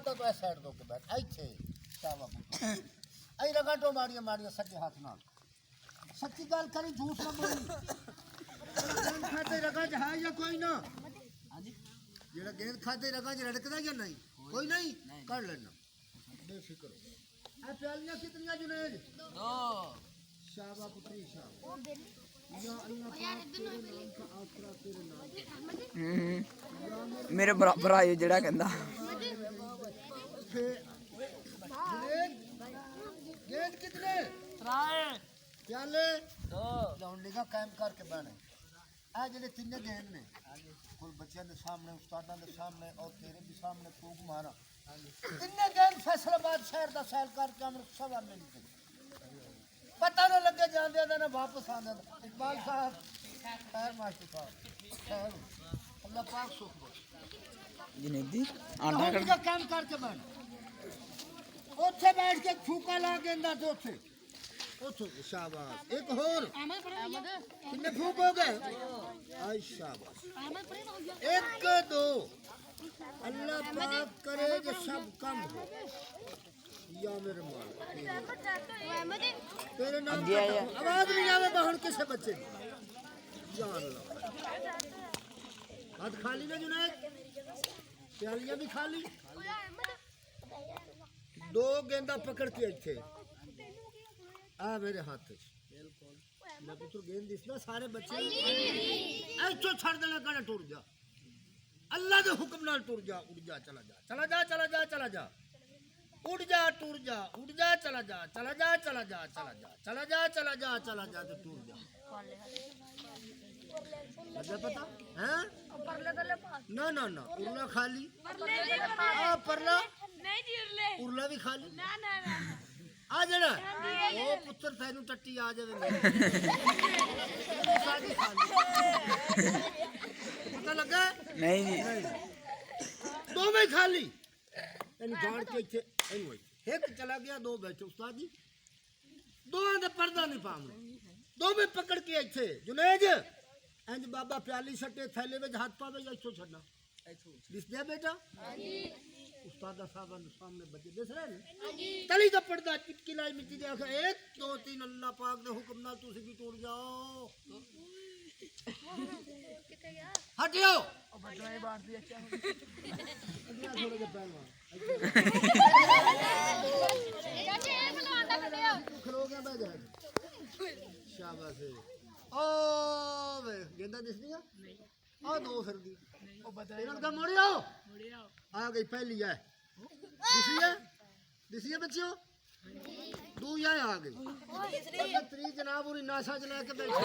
तो ऐ साइड दो के बैठ ऐथे शाबाश ऐ रगाटो मारिया सच्चे हाथ नाल सच्ची गल करी झूठ ना बोली गेंद खाते रगा च है या कोई ना हां जी जेड़ा गेंद खाते रगा च रड़कदा या नहीं कोई नहीं कर लेना बेफिक्र ए प्यालियां कितनियां जुनेद दो शाबाश पुत्री शाबाश या अल्लाह पाक तेरे नाम का आसरा तेरे नाम मेरे बराबर आयो जेड़ा कहंदा गेंद कितने त्राए प्याले दो लौंडे का काम करके बने आ जेडे तीन गेंद ने कोई बच्चों के सामने उस्तादां के सामने और तेरे भी सामने फूक मारा तीन गेंद फैसलाबाद शहर का सैर करके हम सवा में निकले पता ना लगे जांदे ना वापस आंदे इकबाल साहब खैर मास्टर साहब खैर अल्लाह पाक सुख दे जुनेदी आंडा का काम करके बने ओथे बैठ के फूका ला गेंदा तो ओथे शाबाश एक और कितने फूक हो गए आई शाबाश एक दो अल्लाह पाक करे कि सब कम हो या मेरे माल तेरे नाम का आवाज नहीं आवे बहन किसे बच्चे या अल्लाह हाथ खाली ना जुनैद प्यालियां भी खाली दो गेंदा पकड़ के थे आ मेरे हाथ बिल्कुल मैं पुत्र गेंद दिसना सारे बच्चे ऐचो छड़ देना कड़ा टूट जा अल्लाह के हुक्म नाल टूट जा उड़ जा चला जा चला जा चला जा चला जा उड़ जा टूट जा उड़ जा चला जा चला जा चला जा चला जा चला जा चला जा चला जा तो टूट जा लगा पता हैं ना ना ना उड़ना खाली आ परला नहीं जी उड़ला भी खाली ना ना ना आ जाना ओ पुत्र तैनू टट्टी आ जावे पता लगा नहीं जी दो में खाली यानी जान के इथे एनु एक चला गया दो बैठे उस्ताद जी दो दे पर्दा नहीं पावना दो में पकड़ के इथे जुनेद इंज बाबा प्याली सटे थैले में हाथ पावे इथो छड़ना दिस दे बेटा हां जी उस्ताद साहब ने सामने बच्चे दिस रहे हैं हां जी तली का पर्दा चिटकी लाई मिट्टी दे आखे 1 2 3 अल्लाह पाक दे हुक्म नाल तुसी भी टूट जाओ किथे गया हट जाओ ओ बदलाए बांट दिया क्या हो गया थोड़े के पहलवान चाचे ए पहलवान दा कटे आओ खलो गया बैठ जा शाबाश ओ वे गेंदा दिस दिया नहीं आ दो फिर दी ओ बता इनका मोड़ियो आ गई पहली है दिसिए बच्चों दू या आ गई तीसरी जनाब उरी नासा चला के बैठे